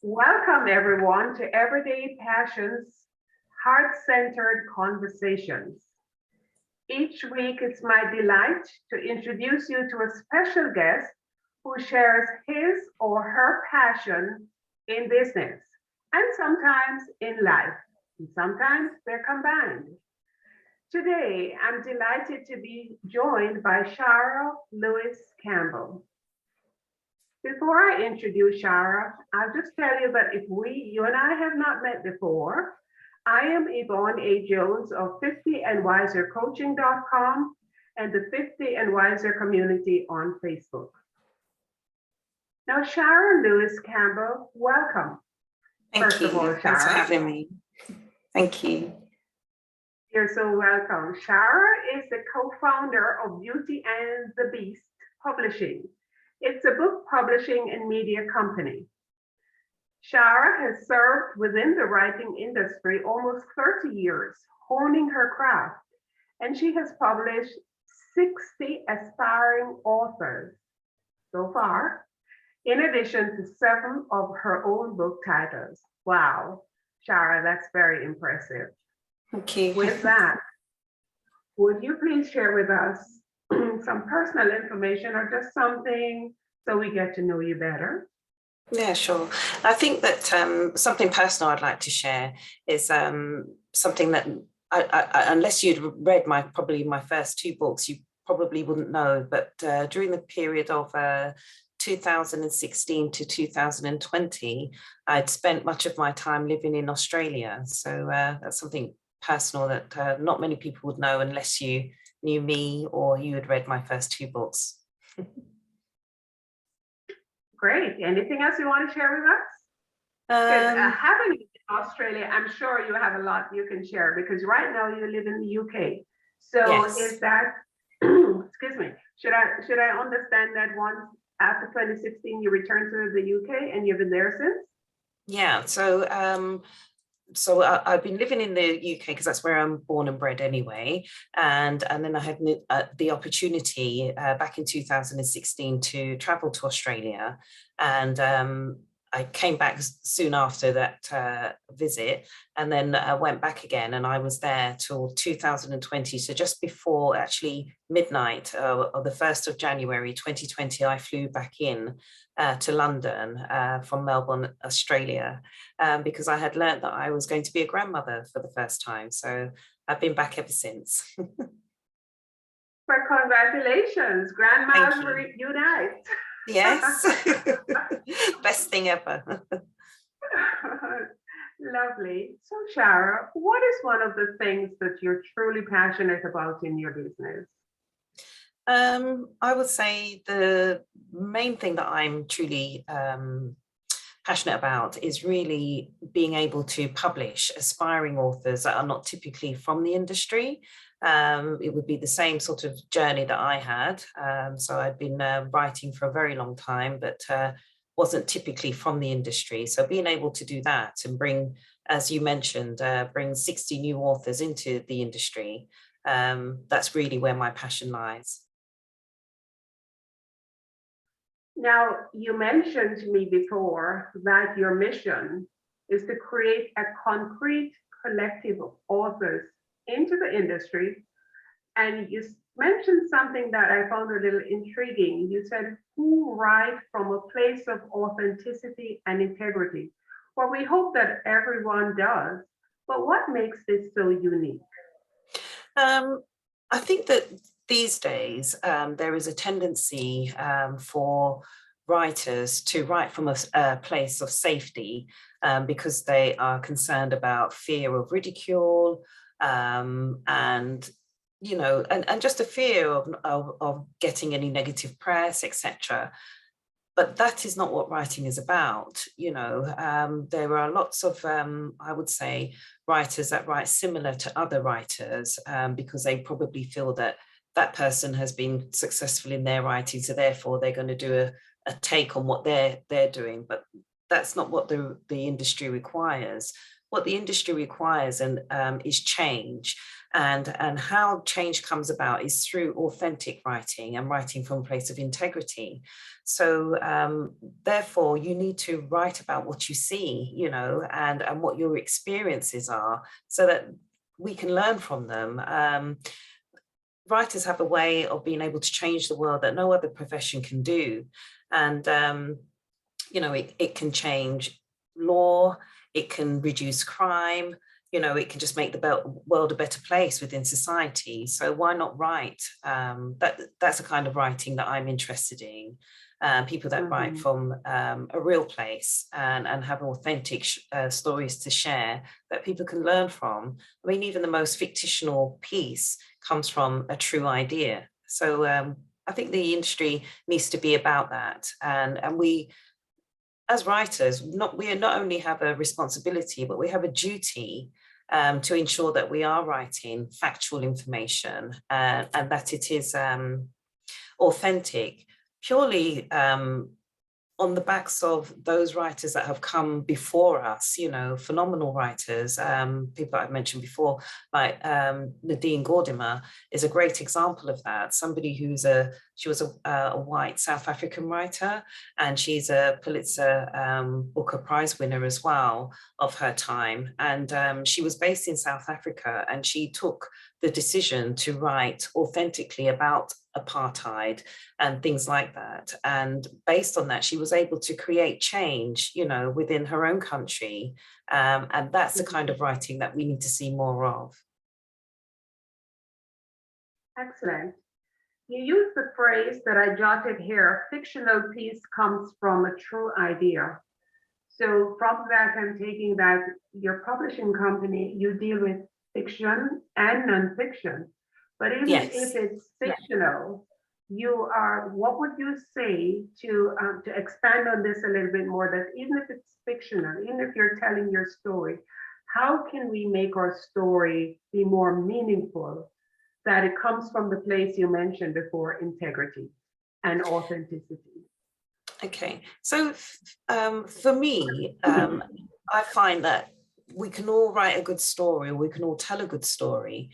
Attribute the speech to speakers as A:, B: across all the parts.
A: Welcome, everyone, to Everyday Passions, Heart-Centered Conversations. Each week, it's my delight to introduce you to a special guest who shares his or her passion in business and sometimes in life, and sometimes they're combined. Today, I'm delighted to be joined by Shara Lewis-Campbell. Before I introduce Shara, I'll just tell you that if you and I have not met before, I am Yvonne A. Jones of 50andwisercoaching.com and the 50 and Wiser community on Facebook. Now, Shara Lewis-Campbell, welcome.
B: Thank you. Thanks for having me. Thank you.
A: You're so welcome. Shara is the co-founder of Beauty and the Beast Publishing. It's a book publishing and media company. Shara has served within the writing industry almost 30 years, honing her craft, and she has published 60 aspiring authors so far, in addition to 7 of her own book titles. Wow, Shara, that's very impressive.
B: Thank you.
A: With that, would you please share with us some personal information or just something so we get to know you better?
B: Yeah, sure. I think that something personal I'd like to share is something that unless you'd read probably my first 2 books, you probably wouldn't know. But during the period of 2016 to 2020, I'd spent much of my time living in Australia. So that's something personal that not many people would know unless you knew me or you had read my first 2 books.
A: Great. Anything else you want to share with us? Having lived in Australia, I'm sure you have a lot you can share because right now you live in the UK. So yes. Is that, excuse me, should I understand that once after 2016 you returned to the UK and you've been there since?
B: Yeah. So I've been living in the UK because that's where I'm born and bred anyway. And then I had the opportunity back in 2016 to travel to Australia. And I came back soon after that visit and then went back again. And I was there till 2020. So just before actually midnight of the 1st of January 2020, I flew back in to London from Melbourne, Australia, because I had learned that I was going to be a grandmother for the first time. So I've been back ever since.
A: Well, congratulations, grandmas reunite.
B: Yes, best thing ever.
A: Lovely. So Shara, what is one of the things that you're truly passionate about in your business?
B: I would say the main thing that I'm truly passionate about is really being able to publish aspiring authors that are not typically from the industry. It would be the same sort of journey that I had. So I'd been writing for a very long time, but wasn't typically from the industry. So being able to do that and bring, as you mentioned, bring 60 new authors into the industry, that's really where my passion lies.
A: Now, you mentioned to me before that your mission is to create a concrete collective of authors into the industry. And you mentioned something that I found a little intriguing. You said, who write from a place of authenticity and integrity. Well, we hope that everyone does, but what makes this so unique?
B: I think that these days, there is a tendency for writers to write from a place of safety because they are concerned about fear of ridicule and just a fear of getting any negative press, etc. But that is not what writing is about. There are lots of, I would say, writers that write similar to other writers because they probably feel that person has been successful in their writing, so therefore they're going to do a take on what they're doing. But that's not what the industry requires. what the industry requires and is change. And how change comes about is through authentic writing and writing from a place of integrity. So therefore, you need to write about what you see, you know, and what your experiences are, so that we can learn from them. Writers have a way of being able to change the world that no other profession can do. And, you know, it can change law, it can reduce crime, you know, it can just make the world a better place within society. So why not write? That's the kind of writing that I'm interested in. People that write from a real place and have authentic stories to share that people can learn from. I mean, even the most fictional piece comes from a true idea. So I think the industry needs to be about that. And we, as writers, we not only have a responsibility, but we have a duty to ensure that we are writing factual information and that it is authentic, purely on the backs of those writers that have come before us, you know, phenomenal writers, people I've mentioned before, like Nadine Gordimer is a great example of that. Somebody she was a white South African writer, and she's a Pulitzer Booker Prize winner as well of her time. And she was based in South Africa, and she took the decision to write authentically about apartheid and things like that. And based on that, she was able to create change, you know, within her own country. And that's the kind of writing that we need to see more of.
A: Excellent. You use the phrase that I jotted here, fictional piece comes from a true idea. So from that, I'm taking that your publishing company, you deal with fiction and nonfiction. But even
B: Yes.
A: if it's fictional, what would you say to expand on this a little bit more, that even if it's fictional, even if you're telling your story, how can we make our story be more meaningful, that it comes from the place you mentioned before, integrity and authenticity?
B: Okay, so for me, I find that we can all write a good story, or we can all tell a good story,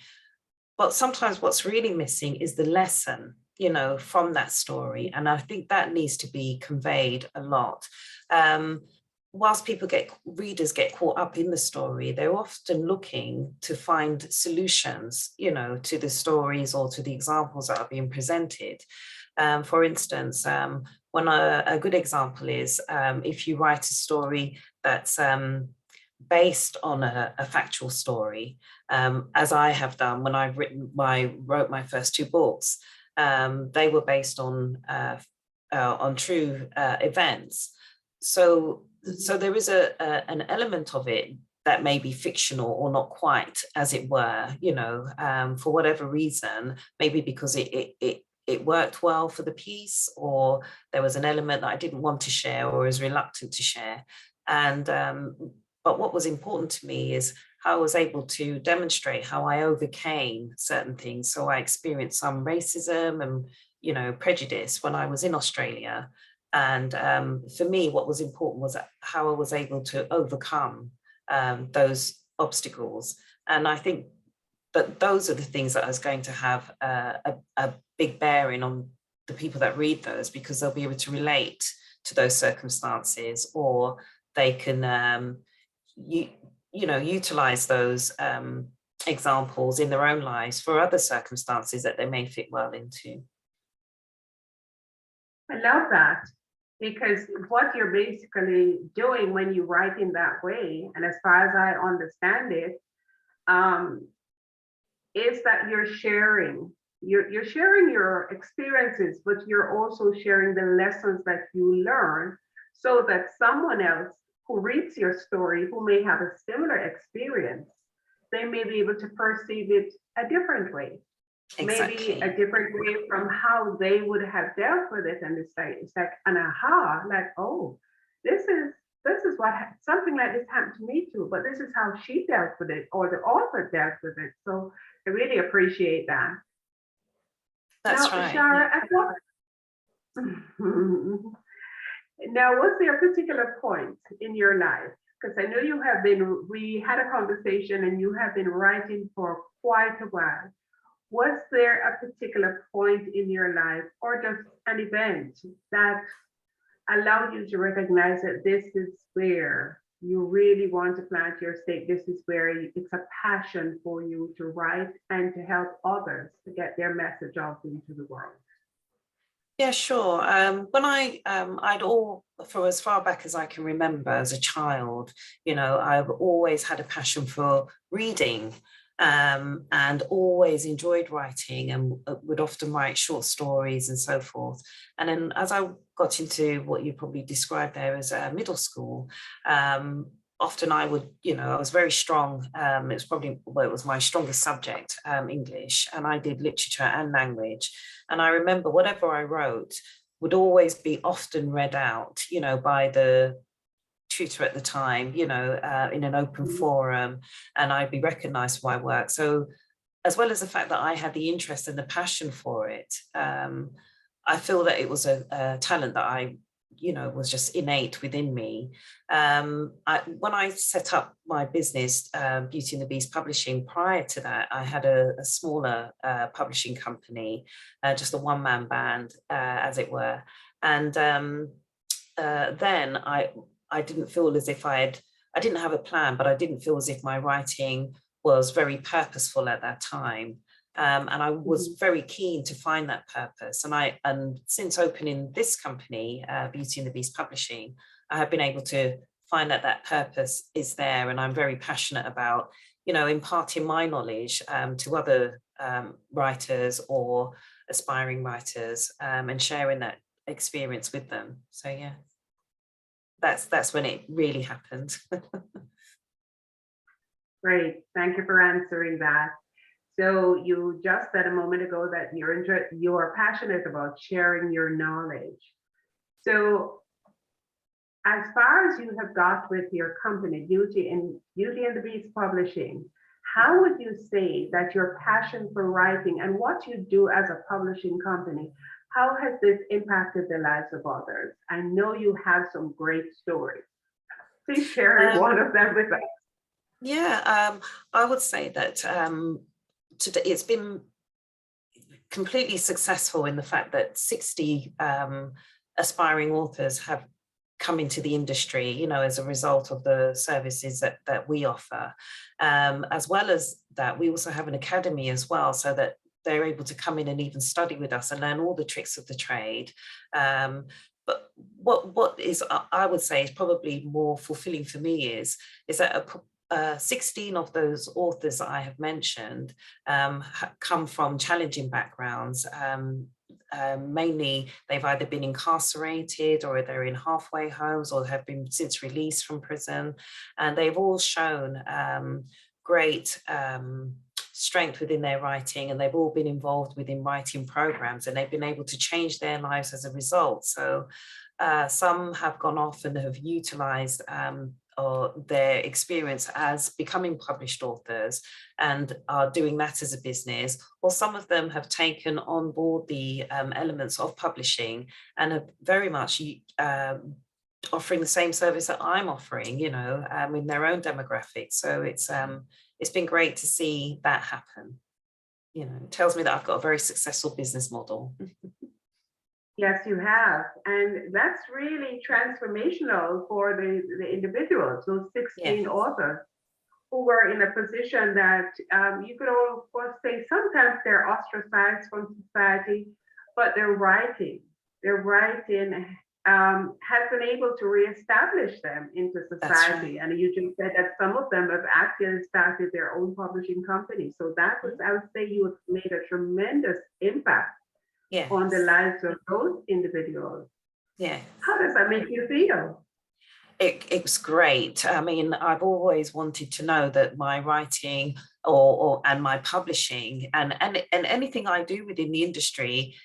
B: but sometimes what's really missing is the lesson, you know, from that story. And I think that needs to be conveyed a lot. Whilst readers get caught up in the story, they're often looking to find solutions, you know, to the stories or to the examples that are being presented. For instance, when a good example is if you write a story that's based on a factual story, as I have done when I wrote my first two books. They were based on true events. So there is an element of it that may be fictional or not quite, as it were, you know, for whatever reason, maybe because it worked well for the piece, or there was an element that I didn't want to share or was reluctant to share. And but what was important to me is how I was able to demonstrate how I overcame certain things. So I experienced some racism and, you know, prejudice when I was in Australia. And for me, what was important was how I was able to overcome those obstacles. And I think that those are the things that is going to have a big bearing on the people that read those, because they'll be able to relate to those circumstances, or they can utilize those examples in their own lives for other circumstances that they may fit well into.
A: I love that, because what you're basically doing when you write in that way, and as far as I understand it, is that you're sharing your experiences, but you're also sharing the lessons that you learn, so that someone else who reads your story, who may have a similar experience, they may be able to perceive it a different way.
B: Exactly.
A: Maybe a different way from how they would have dealt with it. And it's like an aha, like, oh, this is what something like this happened to me too, but this is how she dealt with it, or the author dealt with it. So I really appreciate that.
B: That's
A: now,
B: right.
A: Shara, now, was there a particular point in your life because I know you have been, we had a conversation and you have been writing for quite a while. Was there a particular point in your life or just an event that allowed you to recognize that this is where you really want to plant your stake? This is where it's a passion for you to write and to help others to get their message out into the world.
B: Yeah, sure. When I'd for as far back as I can remember as a child, I've always had a passion for reading, and always enjoyed writing, and would often write short stories and so forth. And then as I got into what you probably described there as middle school, often I would, I was very strong. It was probably, well, it was my strongest subject, English, and I did literature and language. And I remember whatever I wrote would always be often read out, by the tutor at the time, in an open forum, and I'd be recognized for my work. So as well as the fact that I had the interest and the passion for it, I feel that it was a talent that I was just innate within me. When I set up my business, Beauty and the Beast Publishing, prior to that, I had a smaller publishing company, just a one-man band, as it were. And then I didn't feel as if I didn't have a plan, but I didn't feel as if my writing was very purposeful at that time. And I was very keen to find that purpose. And since opening this company, Beauty and the Beast Publishing, I have been able to find that purpose is there. And I'm very passionate about, imparting my knowledge to other writers or aspiring writers, and sharing that experience with them. So yeah, that's when it really happened.
A: Great, thank you for answering that. So you just said a moment ago that you're passionate about sharing your knowledge. So as far as you have got with your company, Beauty and the Beast Publishing, how would you say that your passion for writing and what you do as a publishing company, how has this impacted the lives of others? I know you have some great stories. Please share one of them with us.
B: Yeah, I would say that today it's been completely successful in the fact that 60 aspiring authors have come into the industry, as a result of the services that we offer. As well as that, we also have an academy as well, so that they're able to come in and even study with us and learn all the tricks of the trade. But what is, I would say, is probably more fulfilling for me is that 16 of those authors that I have mentioned come from challenging backgrounds. Mainly, they've either been incarcerated, or they're in halfway homes, or have been since released from prison. And they've all shown great strength within their writing, and they've all been involved within writing programs, and they've been able to change their lives as a result. So some have gone off and have utilized or their experience as becoming published authors and are doing that as a business, or some of them have taken on board the elements of publishing and are very much offering the same service that I'm offering, in their own demographic. So it's been great to see that happen. It tells me that I've got a very successful business model.
A: Yes, you have. And that's really transformational for the individuals, those 16 authors who were in a position that you could of course say sometimes they're ostracized from society, but their writing has been able to reestablish them into society. Right. And you just said that some of them have actually started their own publishing company. So that was, I would say, you have made a tremendous impact on the lives of those individuals.
B: Yeah.
A: How does that make you feel?
B: It was great. I mean, I've always wanted to know that my writing and my publishing and anything I do within the industry,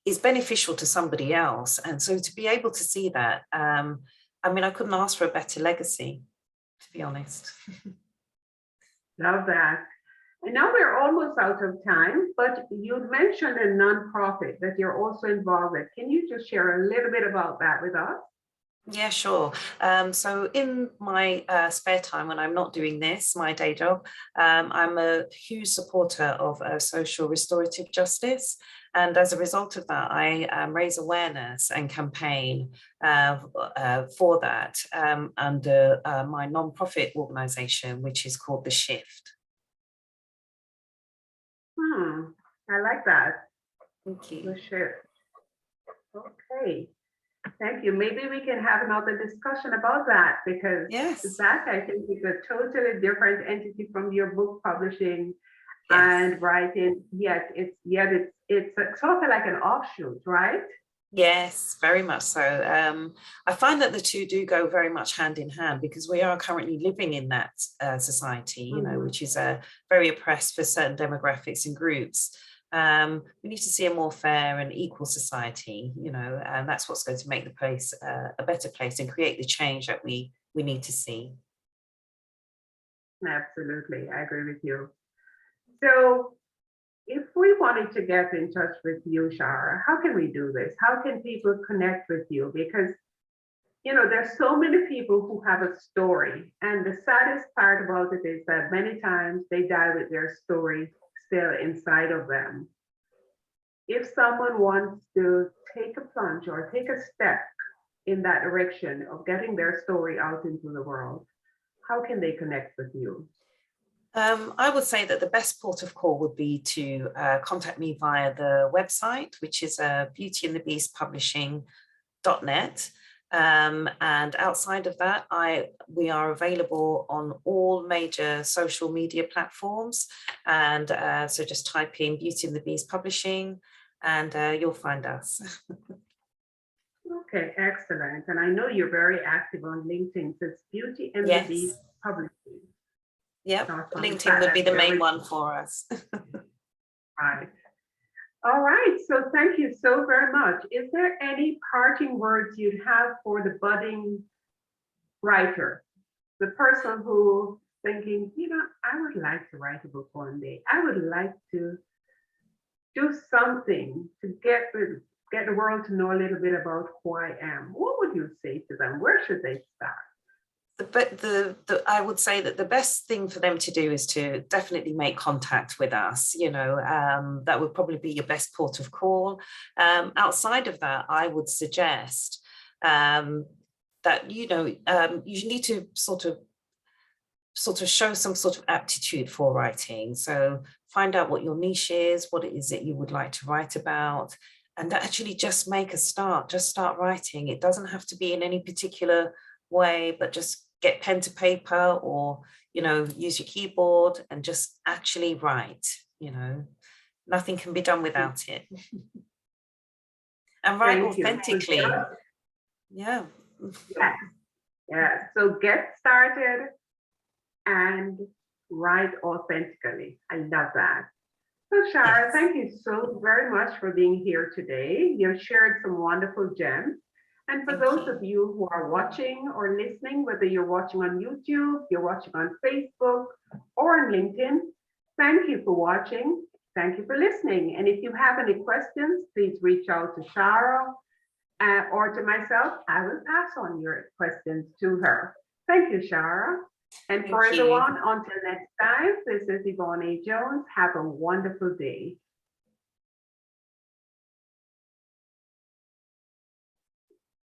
B: is beneficial to somebody else. And so to be able to see that, I mean, I couldn't ask for a better legacy, to be honest.
A: Love that. And now we're almost out of time, but you mentioned a nonprofit that you're also involved with. Can you just share a little bit about that with us?
B: Yeah, sure. So in my spare time when I'm not doing this, my day job, I'm a huge supporter of social restorative justice. And as a result of that, I raise awareness and campaign for that under my non-profit organization, which is called The Shift.
A: I like that.
B: Thank
A: The
B: you.
A: shift. Okay. Thank you. Maybe we can have another discussion about that, because
B: Yes,
A: that, I think, is a totally different entity from your book publishing
B: yes.
A: and writing. Yet it's sort of like an offshoot, right?
B: Yes, very much so. I find that the two do go very much hand in hand because we are currently living in that society, you know,
A: Mhm.
B: which is very oppressed for certain demographics and groups. We need to see a more fair and equal society, you know, and that's what's going to make the place a better place and create the change that we need to see.
A: Absolutely. I agree with you. So if we wanted to get in touch with you, Shara, how can we do this? How can people connect with you? Because there's so many people who have a story, and the saddest part about it is that many times they die with their story still inside of them. If someone wants to take a plunge or take a step in that direction of getting their story out into the world, how can they connect with you?
B: I would say that the best port of call would be to contact me via the website, which is Beauty and the Beast Publishing.net. And outside of that, we are available on all major social media platforms. And so just type in Beauty and the Beast Publishing and you'll find us.
A: Okay, excellent. And I know you're very active on LinkedIn. So it's Beauty and the
B: Yes.
A: Beast Publishing.
B: Yep.
A: Awesome.
B: LinkedIn would be
A: That's
B: the main
A: very
B: one for us.
A: right. All right. So thank you so very much. Is there any parting words you'd have for the budding writer, the person who thinking, I would like to write a book one day. I would like to do something to get the world to know a little bit about who I am. What would you say to them? Where should they start?
B: I would say that the best thing for them to do is to definitely make contact with us. You know, that would probably be your best port of call. Outside of that, I would suggest that you need to sort of show some sort of aptitude for writing. So find out what your niche is, what it is that you would like to write about, and actually just make a start. Just start writing. It doesn't have to be in any particular way, but just get pen to paper or use your keyboard and just actually write. Nothing can be done without it. And write
A: Thank you.
B: authentically. Yeah.
A: Yes, yes. So get started and write authentically. I love that. So Shara,
B: Yes.
A: thank you so very much for being here today. You shared some wonderful gems. And for
B: Thank
A: those
B: you.
A: of you who are watching or listening, whether you're watching on YouTube, you're watching on Facebook or on LinkedIn, thank you for watching. Thank you for listening. And if you have any questions, please reach out to Shara or to myself. I will pass on your questions to her. Thank you, Shara. And for
B: Thank you.
A: everyone, until next time, this is Yvonne A. Jones. Have a wonderful day.